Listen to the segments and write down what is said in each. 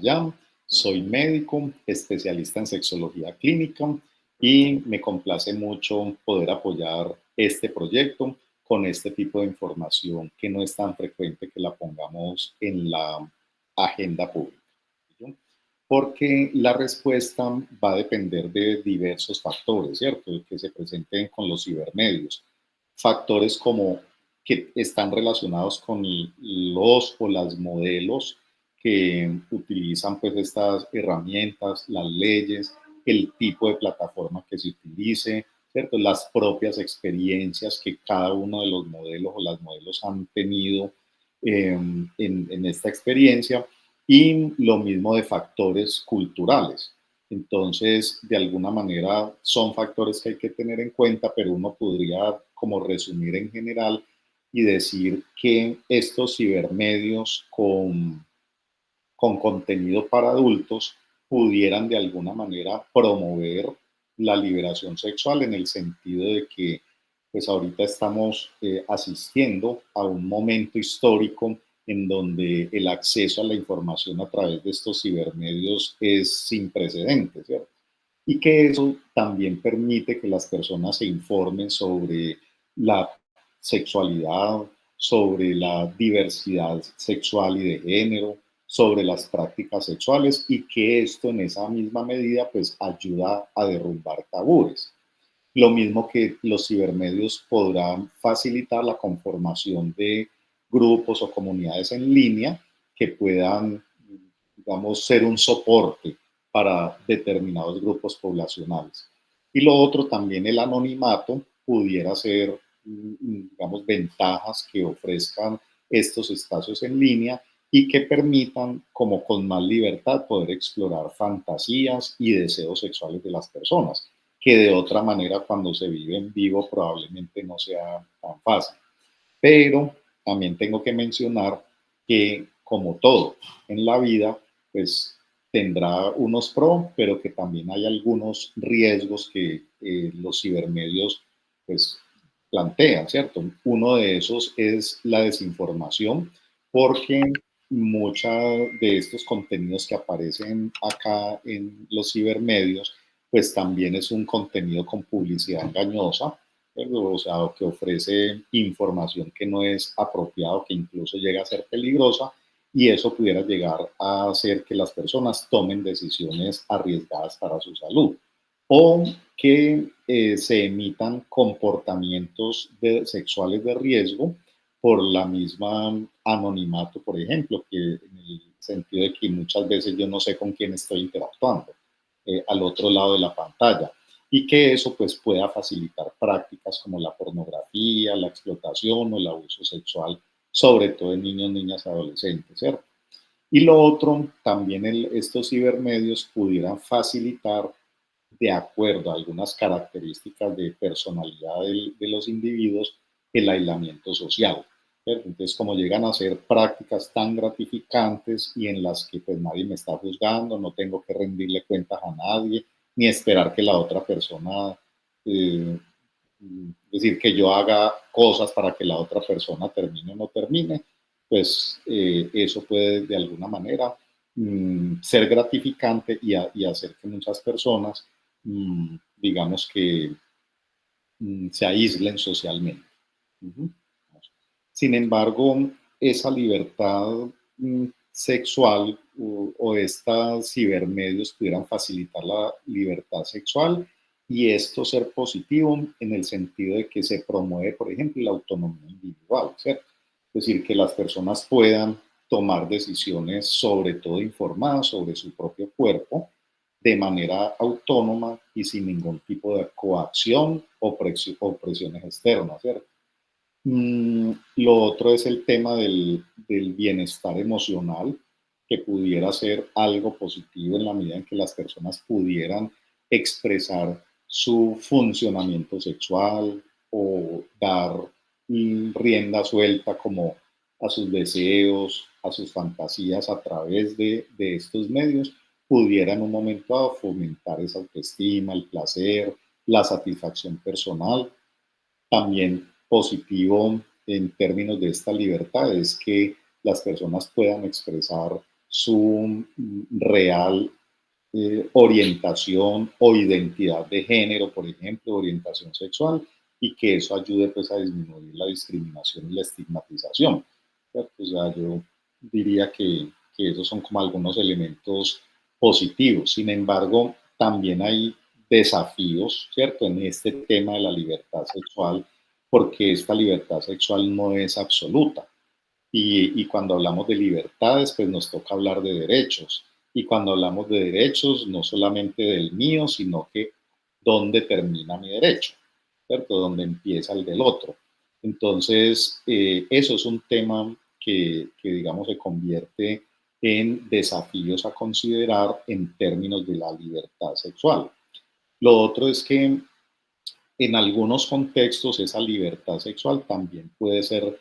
Payán, soy médico, especialista en sexología clínica y me complace mucho poder apoyar este proyecto con este tipo de información que no es tan frecuente que la pongamos en la agenda pública. ¿Sí? Porque la respuesta va a depender de diversos factores, ¿cierto? Que se presenten con los cibermedios. Factores como que están relacionados con los o las modelos que utilizan pues estas herramientas, las leyes, el tipo de plataforma que se utilice, ¿cierto? Las propias experiencias que cada uno de los modelos o las modelos han tenido en esta experiencia y lo mismo de factores culturales. Entonces, de alguna manera son factores que hay que tener en cuenta, pero uno podría como resumir en general y decir que estos cibermedios con contenido para adultos pudieran de alguna manera promover la liberación sexual en el sentido de que pues ahorita estamos asistiendo a un momento histórico en donde el acceso a la información a través de estos cibermedios es sin precedentes, ¿cierto? Y que eso también permite que las personas se informen sobre la sexualidad, sobre la diversidad sexual y de género, sobre las prácticas sexuales y que esto en esa misma medida pues ayuda a derrumbar tabúes. Lo mismo que los cibermedios podrán facilitar la conformación de grupos o comunidades en línea que puedan, digamos, ser un soporte para determinados grupos poblacionales. Y lo otro, también el anonimato pudiera ser, digamos, ventajas que ofrezcan estos espacios en línea y que permitan, como con más libertad, poder explorar fantasías y deseos sexuales de las personas, que de otra manera cuando se vive en vivo probablemente no sea tan fácil. Pero también tengo que mencionar que, como todo en la vida, pues tendrá unos pros, pero que también hay algunos riesgos que los cibermedios pues plantean, ¿cierto? Uno de esos es la desinformación, porque muchos de estos contenidos que aparecen acá en los cibermedios, pues también es un contenido con publicidad engañosa, o sea, que ofrece información que no es apropiada, que incluso llega a ser peligrosa, y eso pudiera llegar a hacer que las personas tomen decisiones arriesgadas para su salud o que se emitan comportamientos sexuales de riesgo por la misma anonimato, por ejemplo, que en el sentido de que muchas veces yo no sé con quién estoy interactuando al otro lado de la pantalla y que eso pues pueda facilitar prácticas como la pornografía, la explotación o el abuso sexual, sobre todo en niños, niñas, adolescentes, ¿cierto? Y lo otro, también estos cibermedios pudieran facilitar, de acuerdo a algunas características de personalidad de los individuos, el aislamiento social. ¿Cierto? Entonces, como llegan a ser prácticas tan gratificantes y en las que pues nadie me está juzgando, no tengo que rendirle cuentas a nadie, ni esperar que la otra persona, eh, es decir, que yo haga cosas para que la otra persona termine o no termine, pues eso puede de alguna manera ser gratificante y hacer que muchas personas, digamos que se aíslen socialmente. Ujú. Sin embargo, esa libertad sexual o estas cibermedios pudieran facilitar la libertad sexual y esto ser positivo en el sentido de que se promueve, por ejemplo, la autonomía individual, ¿cierto? Es decir, que las personas puedan tomar decisiones, sobre todo informadas sobre su propio cuerpo, de manera autónoma y sin ningún tipo de coacción o presiones externas, ¿cierto? Lo otro es el tema del bienestar emocional, que pudiera ser algo positivo en la medida en que las personas pudieran expresar su funcionamiento sexual o dar rienda suelta como a sus deseos, a sus fantasías a través de estos medios, pudiera en un momento dado fomentar esa autoestima, el placer, la satisfacción personal. También positivo en términos de esta libertad es que las personas puedan expresar su real orientación o identidad de género, por ejemplo, orientación sexual, y que eso ayude pues a disminuir la discriminación y la estigmatización, ¿cierto? O sea, yo diría que esos son como algunos elementos positivos. Sin embargo, también hay desafíos, ¿cierto?, en este tema de la libertad sexual, porque esta libertad sexual no es absoluta. Y cuando hablamos de libertades, pues nos toca hablar de derechos. Y cuando hablamos de derechos, no solamente del mío, sino que dónde termina mi derecho, ¿cierto? Dónde empieza el del otro. Entonces, eso es un tema que, digamos, se convierte en desafíos a considerar en términos de la libertad sexual. Lo otro es que en algunos contextos esa libertad sexual también puede ser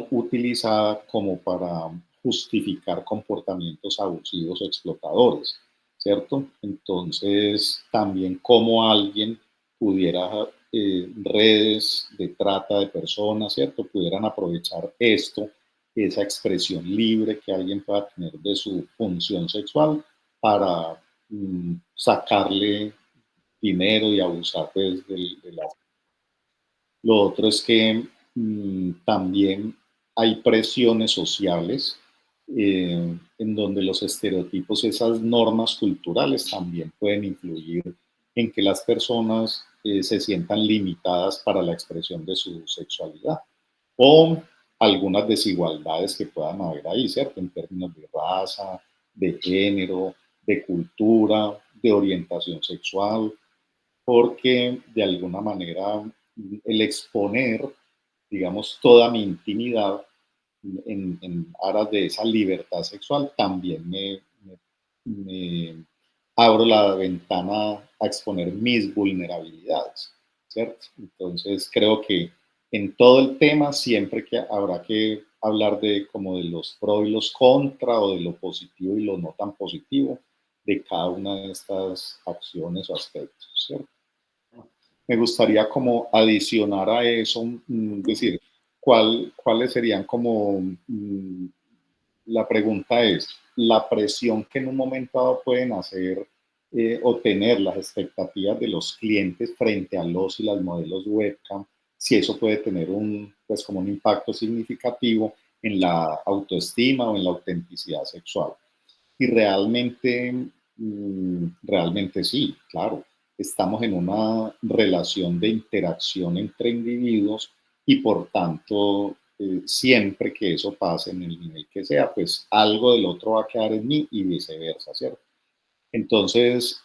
utilizada como para justificar comportamientos abusivos o explotadores, ¿cierto? Entonces, también como alguien pudiera, redes de trata de personas, ¿cierto? Pudieran aprovechar esto, esa expresión libre que alguien pueda tener de su función sexual para sacarle dinero y abusar pues, de la... Lo otro es que también hay presiones sociales en donde los estereotipos, esas normas culturales también pueden influir en que las personas se sientan limitadas para la expresión de su sexualidad o algunas desigualdades que puedan haber ahí, ¿cierto? En términos de raza, de género, de cultura, de orientación sexual, porque de alguna manera el exponer, digamos, toda mi intimidad en aras de esa libertad sexual también me abro la ventana a exponer mis vulnerabilidades, ¿cierto? Entonces creo que en todo el tema siempre que habrá que hablar de como de los pros y los contra o de lo positivo y lo no tan positivo de cada una de estas acciones o aspectos, ¿cierto? Me gustaría como adicionar a eso, decir, ¿cuáles serían como, la pregunta es, la presión que en un momento dado pueden hacer o tener las expectativas de los clientes frente a los y las modelos webcam, si eso puede tener pues como un impacto significativo en la autoestima o en la autenticidad sexual? Y realmente, realmente sí, claro. Estamos en una relación de interacción entre individuos y por tanto, siempre que eso pase en el nivel que sea, pues algo del otro va a quedar en mí y viceversa, ¿cierto? Entonces,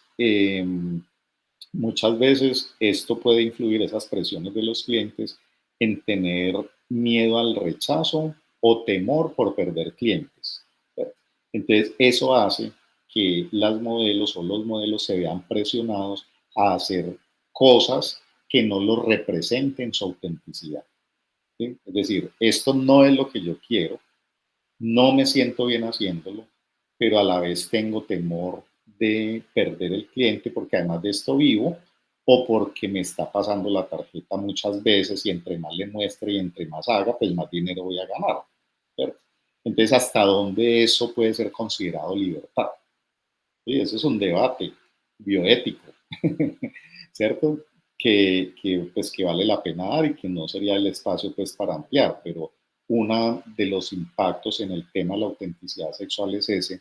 muchas veces esto puede influir, esas presiones de los clientes, en tener miedo al rechazo o temor por perder clientes, ¿cierto? Entonces, eso hace que las modelos o los modelos se vean presionados a hacer cosas que no los representen su autenticidad, ¿sí? Es decir, esto no es lo que yo quiero, no me siento bien haciéndolo, pero a la vez tengo temor de perder el cliente porque además de esto vivo o porque me está pasando la tarjeta muchas veces y entre más le muestre y entre más haga, pues más dinero voy a ganar, ¿cierto? Entonces, ¿hasta dónde eso puede ser considerado libertad? Sí, eso es un debate bioético, ¿cierto? Pues, que vale la pena dar y que no sería el espacio pues, para ampliar, pero uno de los impactos en el tema de la autenticidad sexual es ese.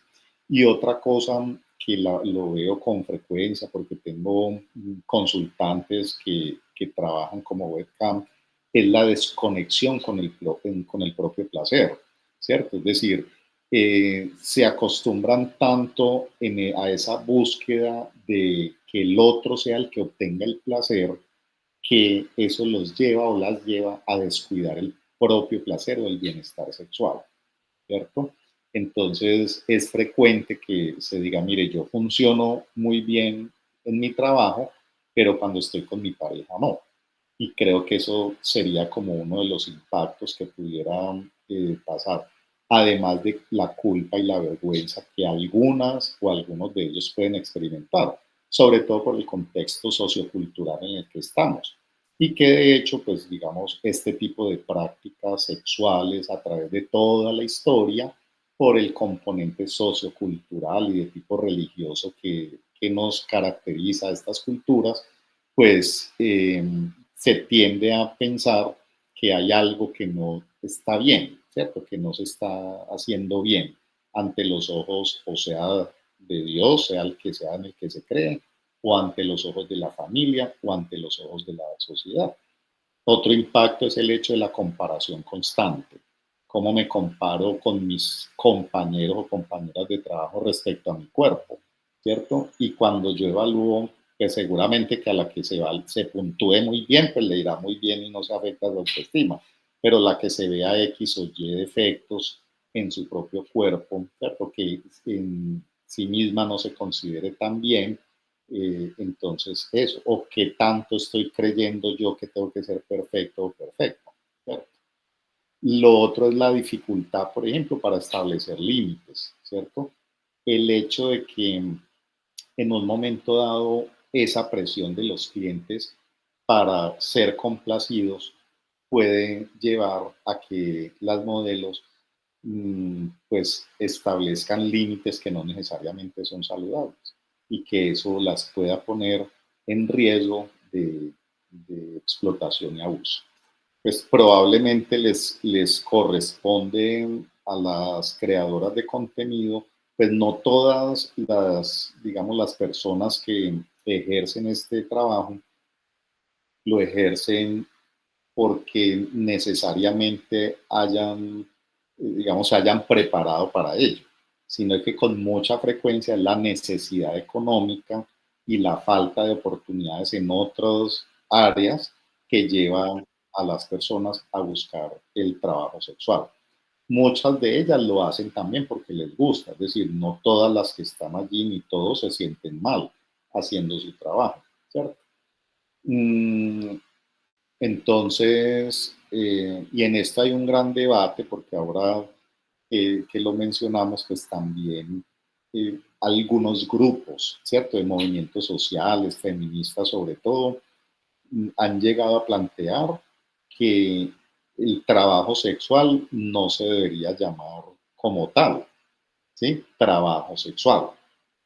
Y otra cosa que lo veo con frecuencia, porque tengo consultantes que trabajan como webcam, es la desconexión con el propio placer, ¿cierto? Es decir, se acostumbran tanto a esa búsqueda de que el otro sea el que obtenga el placer, que eso los lleva o las lleva a descuidar el propio placer o el bienestar sexual, ¿cierto? Entonces es frecuente que se diga, mire, yo funciono muy bien en mi trabajo, pero cuando estoy con mi pareja no. Y creo que eso sería como uno de los impactos que pudieran pasar, además de la culpa y la vergüenza que algunas o algunos de ellos pueden experimentar, sobre todo por el contexto sociocultural en el que estamos. Y que de hecho, pues digamos, este tipo de prácticas sexuales a través de toda la historia, por el componente sociocultural y de tipo religioso que nos caracteriza a estas culturas, pues se tiende a pensar que hay algo que no está bien, ¿cierto? Que no se está haciendo bien ante los ojos, o sea, de Dios, sea el que sea en el que se cree, o ante los ojos de la familia, o ante los ojos de la sociedad. Otro impacto es el hecho de la comparación constante. ¿Cómo me comparo con mis compañeros o compañeras de trabajo respecto a mi cuerpo? ¿Cierto? Y cuando yo evalúo, pues seguramente que a la que se puntúe muy bien, pues le irá muy bien y no se afecta la autoestima. Pero la que se vea X o Y defectos en su propio cuerpo, ¿cierto? Que en sí misma no se considere tan bien, entonces eso, o qué tanto estoy creyendo yo que tengo que ser perfecto o perfecto, ¿cierto? Lo otro es la dificultad, por ejemplo, para establecer límites, ¿cierto? El hecho de que en un momento dado esa presión de los clientes para ser complacidos puede llevar a que las modelos pues establezcan límites que no necesariamente son saludables y que eso las pueda poner en riesgo de explotación y abuso. Pues probablemente les corresponde a las creadoras de contenido, pues no todas las, digamos, las personas que ejercen este trabajo lo ejercen porque necesariamente hayan, digamos, se hayan preparado para ello, sino que con mucha frecuencia es la necesidad económica y la falta de oportunidades en otras áreas que llevan a las personas a buscar el trabajo sexual. Muchas de ellas lo hacen también porque les gusta, es decir, no todas las que están allí ni todos se sienten mal haciendo su trabajo, ¿cierto? Mm, entonces, y en esto hay un gran debate porque ahora que lo mencionamos, pues también algunos grupos, ¿cierto? De movimientos sociales, feministas sobre todo, han llegado a plantear que el trabajo sexual no se debería llamar como tal, ¿sí? Trabajo sexual,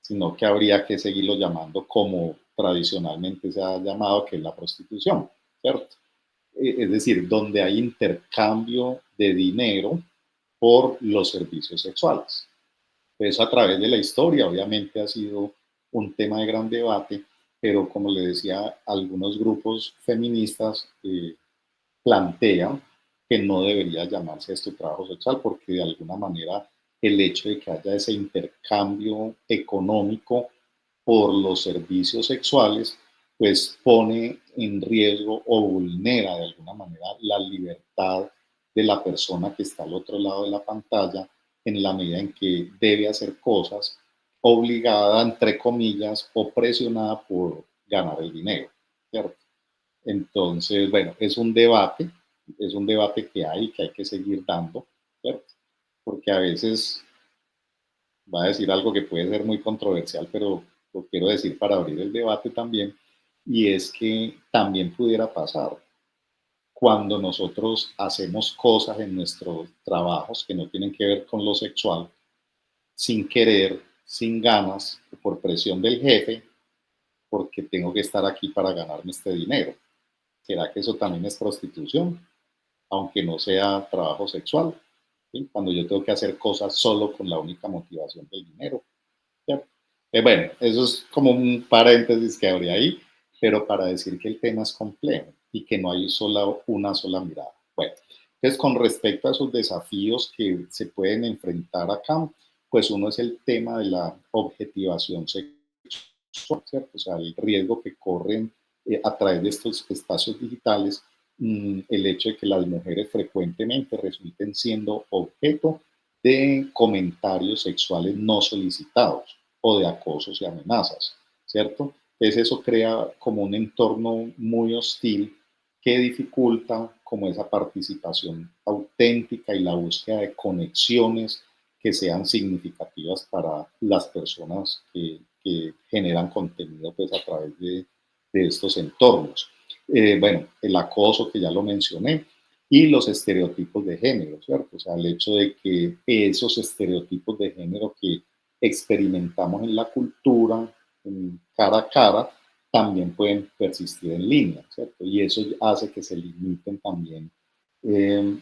sino que habría que seguirlo llamando como tradicionalmente se ha llamado, que es la prostitución, ¿cierto? Es decir, donde hay intercambio de dinero por los servicios sexuales. Eso a través de la historia obviamente ha sido un tema de gran debate, pero como le decía, algunos grupos feministas plantean que no debería llamarse esto trabajo sexual porque de alguna manera el hecho de que haya ese intercambio económico por los servicios sexuales, pues pone en riesgo o vulnera de alguna manera la libertad de la persona que está al otro lado de la pantalla en la medida en que debe hacer cosas obligada, entre comillas, o presionada por ganar el dinero, ¿cierto? Entonces, bueno, es un debate que hay que seguir dando, ¿cierto? Porque a veces va a decir algo que puede ser muy controversial, pero lo quiero decir para abrir el debate también, y es que también pudiera pasar cuando nosotros hacemos cosas en nuestros trabajos que no tienen que ver con lo sexual, sin querer, sin ganas, por presión del jefe, porque tengo que estar aquí para ganarme este dinero. ¿Será que eso también es prostitución? Aunque no sea trabajo sexual, ¿sí? Cuando yo tengo que hacer cosas solo con la única motivación del dinero. ¿Cierto? Bueno, eso es como un paréntesis que habría ahí, pero para decir que el tema es complejo y que no hay una sola mirada. Bueno, entonces con respecto a esos desafíos que se pueden enfrentar acá, pues uno es el tema de la objetivación sexual, ¿cierto? O sea, el riesgo que corren a través de estos espacios digitales, el hecho de que las mujeres frecuentemente resulten siendo objeto de comentarios sexuales no solicitados o de acosos y amenazas, ¿cierto? Entonces eso crea como un entorno muy hostil que dificulta como esa participación auténtica y la búsqueda de conexiones que sean significativas para las personas que generan contenido pues a través de estos entornos. Bueno, el acoso que ya lo mencioné, y los estereotipos de género, ¿cierto? O sea, el hecho de que esos estereotipos de género que experimentamos en la cultura, en cara a cara, también pueden persistir en línea, ¿cierto? Y eso hace que se limiten también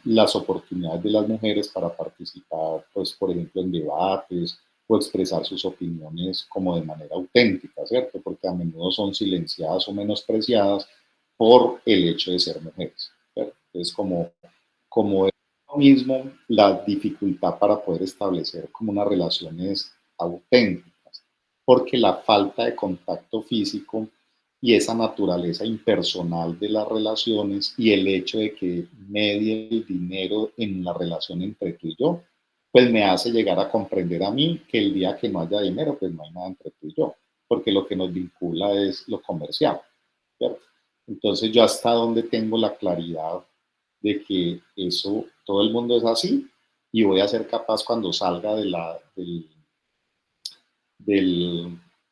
las oportunidades de las mujeres para participar, pues, por ejemplo, en debates o expresar sus opiniones como de manera auténtica, ¿cierto? Porque a menudo son silenciadas o menospreciadas por el hecho de ser mujeres, ¿cierto? Entonces, como es lo mismo, la dificultad para poder establecer como unas relaciones auténticas, porque la falta de contacto físico y esa naturaleza impersonal de las relaciones y el hecho de que medie el dinero en la relación entre tú y yo, pues me hace llegar a comprender a mí que el día que no haya dinero, pues no hay nada entre tú y yo, porque lo que nos vincula es lo comercial, ¿cierto? Entonces yo hasta donde tengo la claridad de que eso, todo el mundo es así y voy a ser capaz cuando salga del,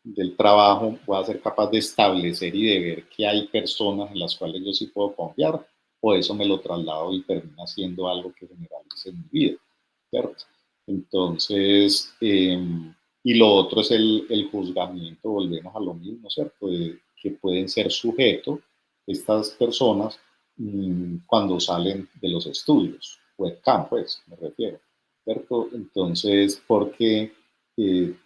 del trabajo, voy a ser capaz de establecer y de ver que hay personas en las cuales yo sí puedo confiar, o eso me lo traslado y termina siendo algo que generalice en mi vida, ¿cierto? Entonces, y lo otro es el juzgamiento, volvemos a lo mismo, ¿cierto? De, que pueden ser sujetos estas personas cuando salen de los estudios, webcam, pues, me refiero, ¿cierto? Entonces, porque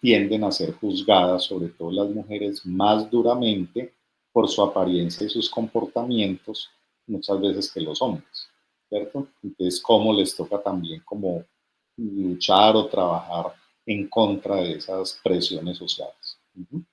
tienden a ser juzgadas, sobre todo las mujeres, más duramente por su apariencia y sus comportamientos, muchas veces que los hombres, ¿cierto? Entonces, cómo les toca también como luchar o trabajar en contra de esas presiones sociales. Uh -huh.